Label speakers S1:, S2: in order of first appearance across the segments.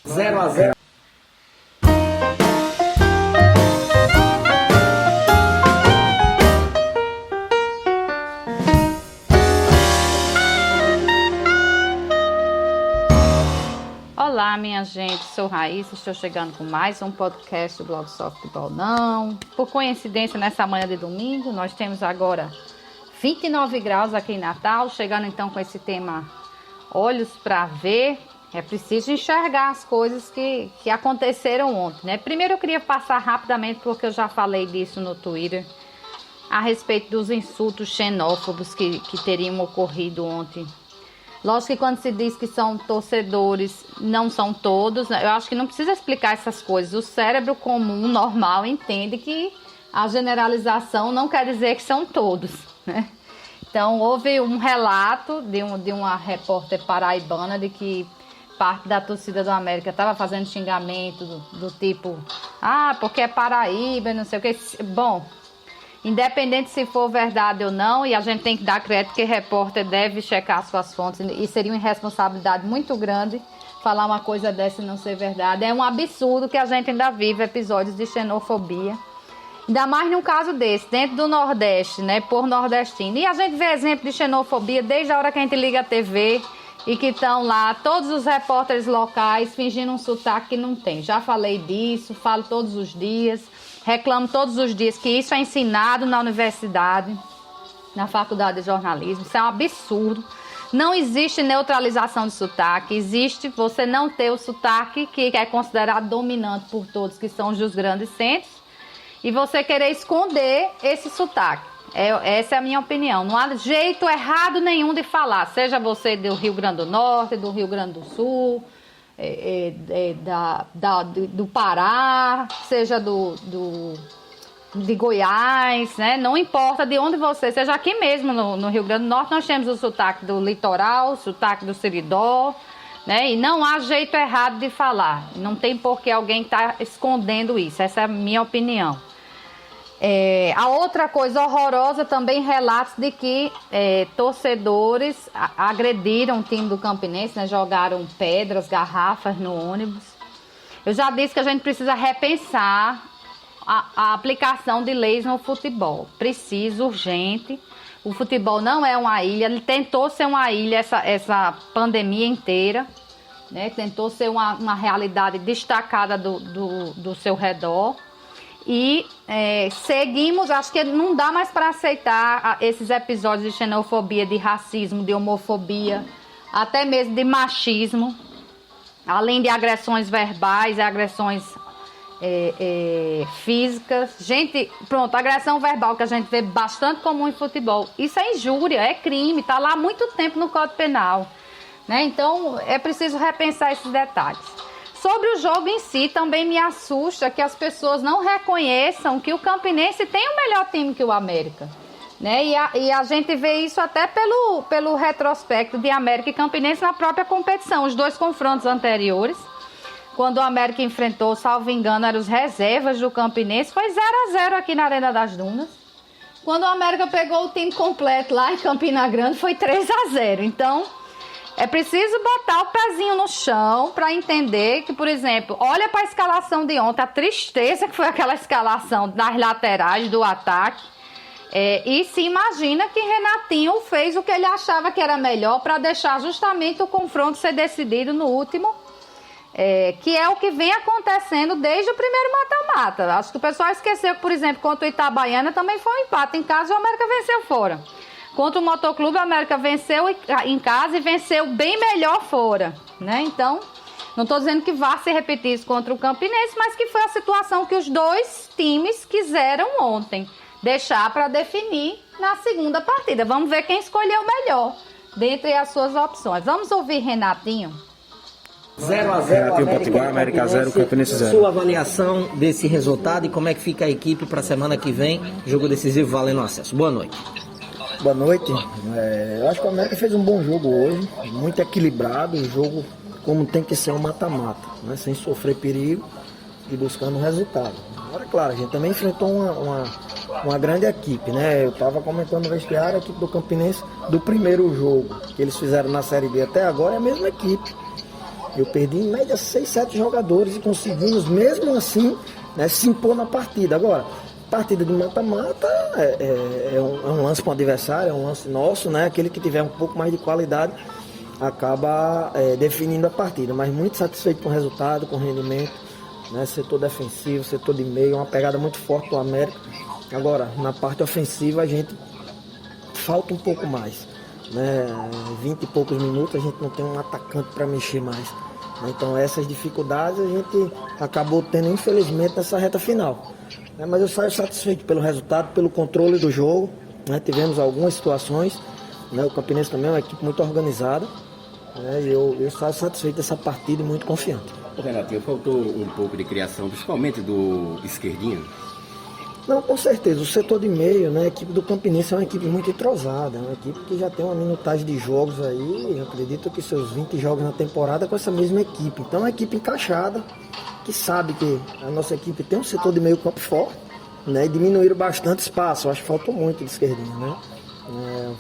S1: 0-0.
S2: Olá, minha gente, sou Raíssa, estou chegando com mais um podcast do blog Só Futebol Não. Por coincidência, nessa manhã de domingo, nós temos agora 29 graus aqui em Natal, chegando então com esse tema Olhos para Ver. É preciso enxergar as coisas que aconteceram ontem, né? Primeiro eu queria passar rapidamente, porque eu já falei disso no Twitter, a respeito dos insultos xenófobos que teriam ocorrido ontem. Lógico que quando se diz que são torcedores, não são todos, né? Eu acho que não precisa explicar essas coisas. O cérebro comum, normal, entende que a generalização não quer dizer que são todos, né? Então, houve um relato de uma repórter paraibana de que parte da torcida do América estava fazendo xingamento do tipo, porque é Paraíba, não sei o que. Bom, independente se for verdade ou não, e a gente tem que dar crédito que repórter deve checar suas fontes, e seria uma irresponsabilidade muito grande falar uma coisa dessa e não ser verdade. É um absurdo que a gente ainda vive episódios de xenofobia, ainda mais num caso desse, dentro do Nordeste, né, por nordestino. E a gente vê exemplo de xenofobia desde a hora que a gente liga a TV e que estão lá todos os repórteres locais fingindo um sotaque que não tem. Já falei disso, falo todos os dias. Reclamo todos os dias que isso é ensinado na universidade, na faculdade de jornalismo. Isso é um absurdo. Não existe neutralização de sotaque. Existe você não ter o sotaque que é considerado dominante por todos, que são os dos grandes centros, e você querer esconder esse sotaque. Essa é a minha opinião. Não há jeito errado nenhum de falar, seja você do Rio Grande do Norte, do Rio Grande do Sul, do Pará, seja de Goiás, né? Não importa de onde você seja, aqui mesmo no Rio Grande do Norte nós temos o sotaque do litoral, o sotaque do Seridó, né? E não há jeito errado de falar, não tem por que alguém estar escondendo isso. Essa é a minha opinião. A outra coisa horrorosa também, relatos de que torcedores agrediram o time do Campinense, né? Jogaram pedras, garrafas no ônibus. Eu já disse que a gente precisa repensar a aplicação de leis no futebol. Precisa, urgente. O futebol não é uma ilha, ele tentou ser uma ilha essa pandemia inteira, né? Tentou ser uma realidade destacada do seu redor. E seguimos, acho que não dá mais para aceitar esses episódios de xenofobia, de racismo, de homofobia, até mesmo de machismo, além de agressões verbais e agressões físicas. Gente, pronto, agressão verbal que a gente vê bastante comum em futebol, isso é injúria, é crime, está lá há muito tempo no Código Penal, né? Então é preciso repensar esses detalhes. Sobre o jogo em si, também me assusta que as pessoas não reconheçam que o Campinense tem um melhor time que o América, né? E a gente vê isso até pelo retrospecto de América e Campinense na própria competição. Os dois confrontos anteriores, quando o América enfrentou, salvo engano, eram os reservas do Campinense, foi 0-0 aqui na Arena das Dunas. Quando o América pegou o time completo lá em Campina Grande, foi 3-0. Então, é preciso botar o pezinho no chão para entender que, por exemplo, olha para a escalação de ontem, a tristeza que foi aquela escalação das laterais do ataque, e se imagina que Renatinho fez o que ele achava que era melhor para deixar justamente o confronto ser decidido no último, que é o que vem acontecendo desde o primeiro mata-mata. Acho que o pessoal esqueceu que, por exemplo, contra o Itabaiana também foi um empate em casa e o América venceu fora. Contra o Motoclube, a América venceu em casa e venceu bem melhor fora, né? Então, não estou dizendo que vá se repetir isso contra o Campinense, mas que foi a situação que os dois times quiseram ontem deixar para definir na segunda partida. Vamos ver quem escolheu melhor dentre as suas opções. Vamos ouvir Renatinho.
S1: 0-0,
S3: Renatinho Potiguar, América 0, Campinense 0.
S1: Sua avaliação desse resultado e como é que fica a equipe para a semana que vem, jogo decisivo valendo acesso. Boa noite.
S4: Boa noite. Eu acho que o América fez um bom jogo hoje, muito equilibrado, um jogo como tem que ser um mata-mata, né? Sem sofrer perigo e buscando um resultado. Agora, claro, a gente também enfrentou uma grande equipe, né? Eu estava comentando no vestiário, a equipe do Campinense do primeiro jogo que eles fizeram na Série B até agora é a mesma equipe. Eu perdi em média 6, 7 jogadores e conseguimos, mesmo assim, né, se impor na partida. Agora, partida de mata-mata é um lance para o adversário, é um lance nosso, né? Aquele que tiver um pouco mais de qualidade acaba definindo a partida. Mas muito satisfeito com o resultado, com o rendimento, né? Setor defensivo, setor de meio, uma pegada muito forte do América. Agora, na parte ofensiva, a gente falta um pouco mais, né? 20 e poucos minutos, a gente não tem um atacante para mexer mais. Então essas dificuldades a gente acabou tendo, infelizmente, nessa reta final. Mas eu saio satisfeito pelo resultado, pelo controle do jogo, né? Tivemos algumas situações, né? O Campinense também é uma equipe muito organizada, né? E eu saio satisfeito dessa partida e muito confiante.
S5: Renatinho, faltou um pouco de criação, principalmente do esquerdinho?
S4: Não, com certeza. O setor de meio, né? A equipe do Campinense é uma equipe muito entrosada, é uma equipe que já tem uma minutagem de jogos aí, eu acredito que seus 20 jogos na temporada com essa mesma equipe. Então é uma equipe encaixada, que sabe que a nossa equipe tem um setor de meio campo forte, né? E diminuíram bastante espaço. Eu acho que faltou muito de esquerdinho, né?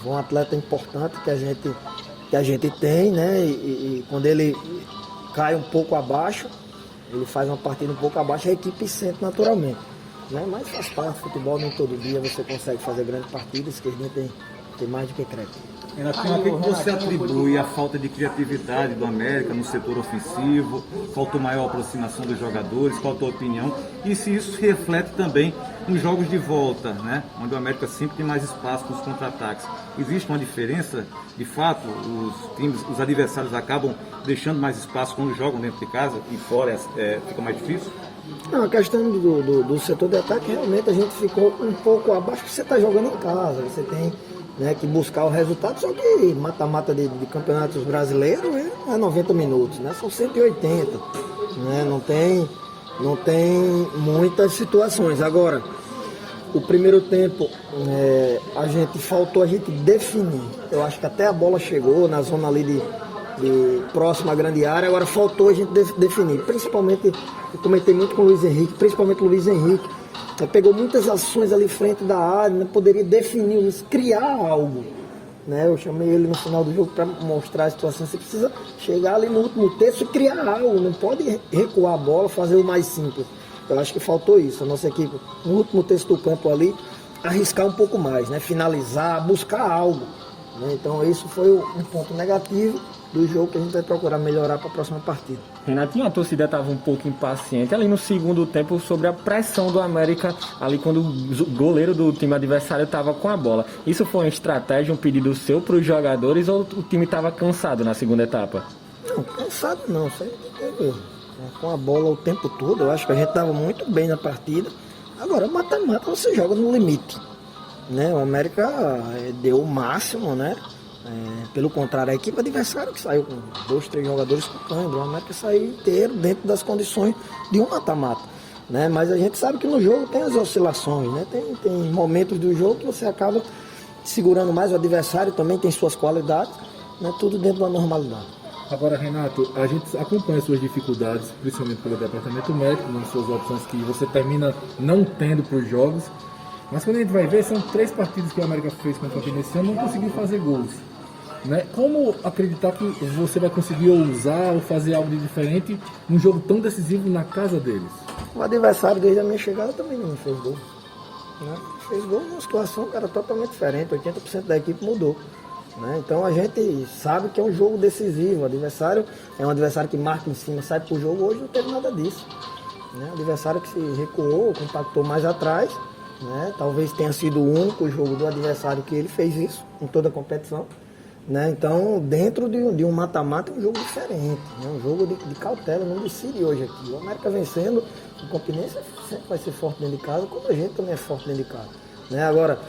S4: Foi um atleta importante que a gente tem, né? E quando ele cai um pouco abaixo, ele faz uma partida um pouco abaixo, a equipe sente naturalmente. Né? Mas faz parte, futebol nem todo dia você consegue fazer grande partida, esquerdinha tem mais do que crédito.
S6: Renatinho, a que você atribui a falta de criatividade do América no setor ofensivo? Faltou maior aproximação dos jogadores? Qual a tua opinião? E se isso se reflete também nos jogos de volta, né? Onde o América sempre tem mais espaço para os contra-ataques. Existe uma diferença? De fato, os adversários acabam deixando mais espaço quando jogam dentro de casa e fora fica mais difícil?
S4: Não, a questão do setor de ataque, realmente a gente ficou um pouco abaixo, porque você está jogando em casa, você tem, né, que buscar o resultado, só que mata-mata de campeonatos brasileiros é 90 minutos, né, são 180, né, não tem muitas situações. Agora, o primeiro tempo, a gente definir, eu acho que até a bola chegou na zona ali de próxima à grande área, agora faltou a gente definir, principalmente, eu comentei muito com o Luiz Henrique, principalmente o Luiz Henrique, pegou muitas ações ali frente da área, né, poderia definir isso, criar algo, né, eu chamei ele no final do jogo para mostrar a situação, você precisa chegar ali no último terço e criar algo, não pode recuar a bola, fazer o mais simples. Eu acho que faltou isso, a nossa equipe no último terço do campo ali, arriscar um pouco mais, né, finalizar, buscar algo, né, então isso foi um ponto negativo do jogo que a gente vai procurar melhorar para a próxima partida.
S3: Renatinho, a torcida estava um pouco impaciente ali no segundo tempo sobre a pressão do América, ali quando o goleiro do time adversário estava com a bola. Isso foi uma estratégia, um pedido seu para os jogadores ou o time estava cansado na segunda etapa?
S4: Não, cansado não, sempre teve com a bola o tempo todo, eu acho que a gente estava muito bem na partida. Agora, mata-mata você joga no limite, né? O América deu o máximo, né? Pelo contrário, a equipe adversária que saiu com 2, 3 jogadores com câimbra, o América saiu inteiro dentro das condições de um mata-mata, né? Mas a gente sabe que no jogo tem as oscilações, né? Tem momentos do jogo que você acaba segurando mais, o adversário também tem suas qualidades, né? Tudo dentro da normalidade.
S7: Agora, Renato, a gente acompanha suas dificuldades, principalmente pelo departamento médico, nas suas opções que você termina não tendo para os jogos, mas quando a gente vai ver, são 3 partidas que o América fez contra o Campinense e não conseguiu fazer gols. Né? Como acreditar que você vai conseguir ousar ou fazer algo de diferente num jogo tão decisivo na casa deles?
S4: O adversário, desde a minha chegada, também não fez gol, né? Fez gol numa situação que era totalmente diferente, 80% da equipe mudou, né? Então a gente sabe que é um jogo decisivo, o adversário é um adversário que marca em cima, sai pro jogo, hoje não teve nada disso, né? O adversário que se recuou, compactou mais atrás, né? Talvez tenha sido o único jogo do adversário que ele fez isso, em toda a competição. Né? Então, dentro de um mata-mata é um jogo diferente, né? Um jogo de cautela, não decide hoje aqui. O América vencendo, o Campinense sempre vai ser forte dentro de casa, como a gente também é forte dentro de casa. Né? Agora,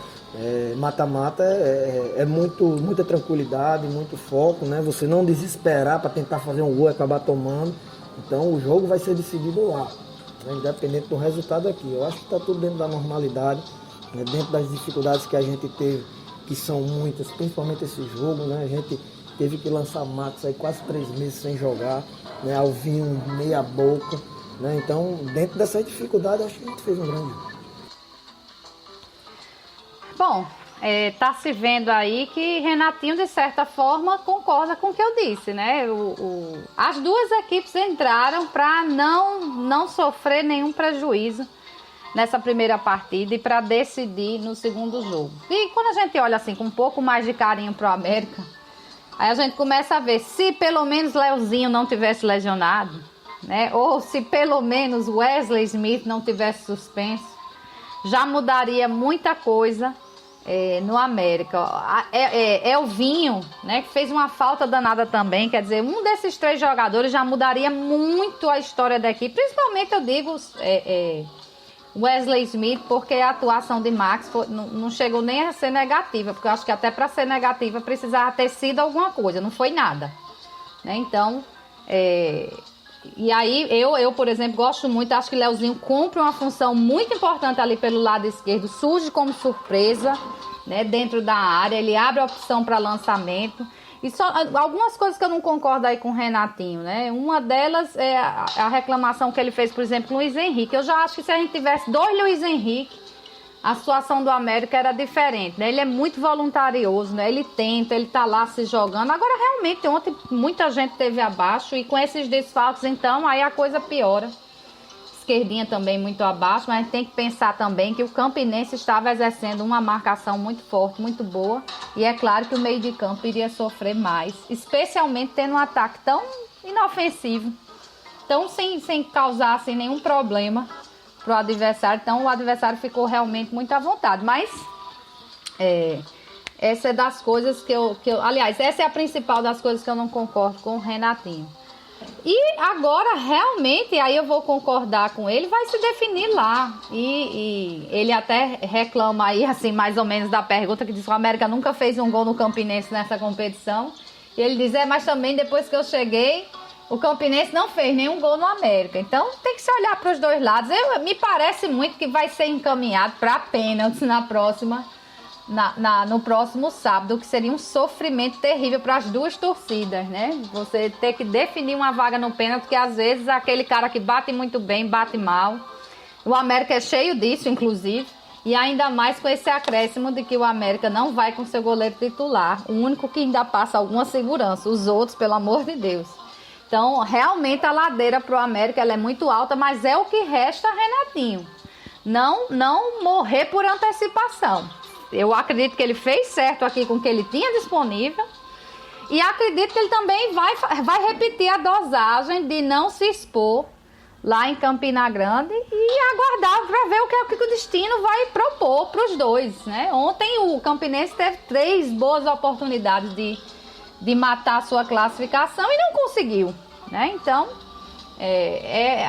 S4: mata-mata é muita tranquilidade, muito foco, né? Você não desesperar para tentar fazer um gol e acabar tomando. Então, o jogo vai ser decidido lá, né? Independente do resultado aqui. Eu acho que está tudo dentro da normalidade, né? Dentro das dificuldades que a gente teve, que são muitas, principalmente esse jogo, né? A gente teve que lançar Max aí quase 3 meses sem jogar, né? Alvinho meia boca, né? Então, dentro dessa dificuldade, acho que a gente fez um grande jogo.
S2: Bom, tá se vendo aí que Renatinho, de certa forma, concorda com o que eu disse, né? As duas equipes entraram para não sofrer nenhum prejuízo nessa primeira partida e para decidir no segundo jogo. E quando a gente olha assim com um pouco mais de carinho pro América, aí a gente começa a ver se pelo menos Leozinho não tivesse lesionado, né? Ou se pelo menos Wesley Smith não tivesse suspenso, já mudaria muita coisa no América. Elvinho, né, que fez uma falta danada também, quer dizer, um desses 3 jogadores já mudaria muito a história da equipe, principalmente eu digo Wesley Smith, porque a atuação de Max não chegou nem a ser negativa, porque eu acho que até para ser negativa precisava ter sido alguma coisa, não foi nada, né? Então, e aí eu, por exemplo, gosto muito, acho que Leozinho cumpre uma função muito importante ali pelo lado esquerdo, surge como surpresa, né, dentro da área, ele abre a opção para lançamento. E só algumas coisas que eu não concordo aí com o Renatinho, né? Uma delas é a reclamação que ele fez, por exemplo, com o Luiz Henrique. Eu já acho que se a gente tivesse 2 Luiz Henrique, a situação do América era diferente, né? Ele é muito voluntarioso, né? Ele tenta, ele tá lá se jogando. Agora, realmente, ontem muita gente teve abaixo e com esses desfalques, então, aí a coisa piora. Esquerdinha também muito abaixo, mas a gente tem que pensar também que o Campinense estava exercendo uma marcação muito forte, muito boa, e é claro que o meio de campo iria sofrer mais, especialmente tendo um ataque tão inofensivo, tão sem causar assim, nenhum problema para o adversário. Então o adversário ficou realmente muito à vontade, mas essa é das coisas que eu... Aliás, essa é a principal das coisas que eu não concordo com o Renatinho. E agora, realmente, aí eu vou concordar com ele, vai se definir lá. E ele até reclama aí, assim, mais ou menos da pergunta, que diz que o América nunca fez um gol no Campinense nessa competição. E ele diz, mas também depois que eu cheguei, o Campinense não fez nenhum gol no América. Então tem que se olhar para os dois lados. Me parece muito que vai ser encaminhado para pênalti na próxima... no próximo sábado, que seria um sofrimento terrível para as duas torcidas, né? Você ter que definir uma vaga no pênalti, porque às vezes aquele cara que bate muito bem, bate mal. O América é cheio disso, inclusive, e ainda mais com esse acréscimo de que o América não vai com seu goleiro titular, o único que ainda passa alguma segurança, os outros, pelo amor de Deus. Então, realmente a ladeira para o América ela é muito alta, mas é o que resta a Renatinho. Não morrer por antecipação. Eu acredito que ele fez certo aqui com o que ele tinha disponível e acredito que ele também vai repetir a dosagem de não se expor lá em Campina Grande e aguardar para ver o que o destino vai propor para os dois, né? Ontem o Campinense teve 3 boas oportunidades de matar a sua classificação e não conseguiu, né? Então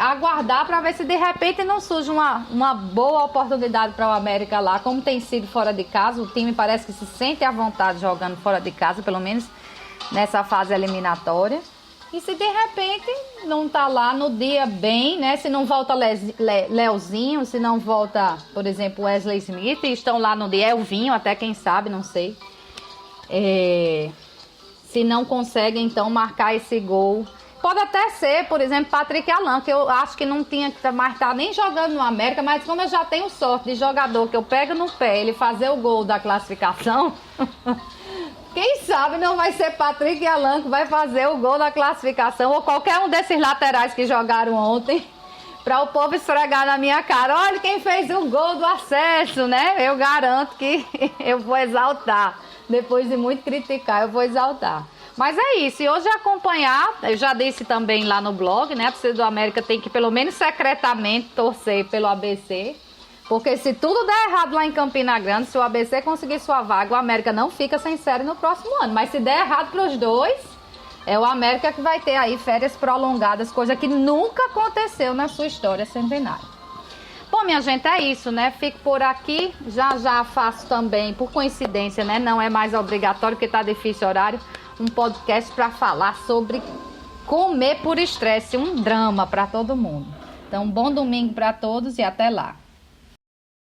S2: aguardar para ver se de repente não surge uma boa oportunidade para o América lá, como tem sido fora de casa. O time parece que se sente à vontade jogando fora de casa, pelo menos nessa fase eliminatória. E se de repente não tá lá no dia bem, né? Se não volta Leozinho, se não volta, por exemplo, Wesley Smith, e estão lá no dia Elvinho, até quem sabe, não sei. Se não consegue então marcar esse gol. Pode até ser, por exemplo, Patrick Alan, que eu acho que não tinha que mais estar nem jogando no América, mas como eu já tenho sorte de jogador que eu pego no pé ele fazer o gol da classificação, quem sabe não vai ser Patrick Alan que vai fazer o gol da classificação, ou qualquer um desses laterais que jogaram ontem, para o povo esfregar na minha cara, olha quem fez o gol do acesso, né? Eu garanto que eu vou exaltar, depois de muito criticar, eu vou exaltar. Mas é isso, e hoje acompanhar, eu já disse também lá no blog, né? A torcida do América tem que pelo menos secretamente torcer pelo ABC, porque se tudo der errado lá em Campina Grande, se o ABC conseguir sua vaga, o América não fica sem série no próximo ano. Mas se der errado para os dois, é o América que vai ter aí férias prolongadas, coisa que nunca aconteceu na sua história centenária. Bom, minha gente, é isso, né? Fico por aqui, já faço também, por coincidência, né? Não é mais obrigatório, porque tá difícil o horário, um podcast para falar sobre comer por estresse, um drama para todo mundo. Então, bom domingo para todos e até lá.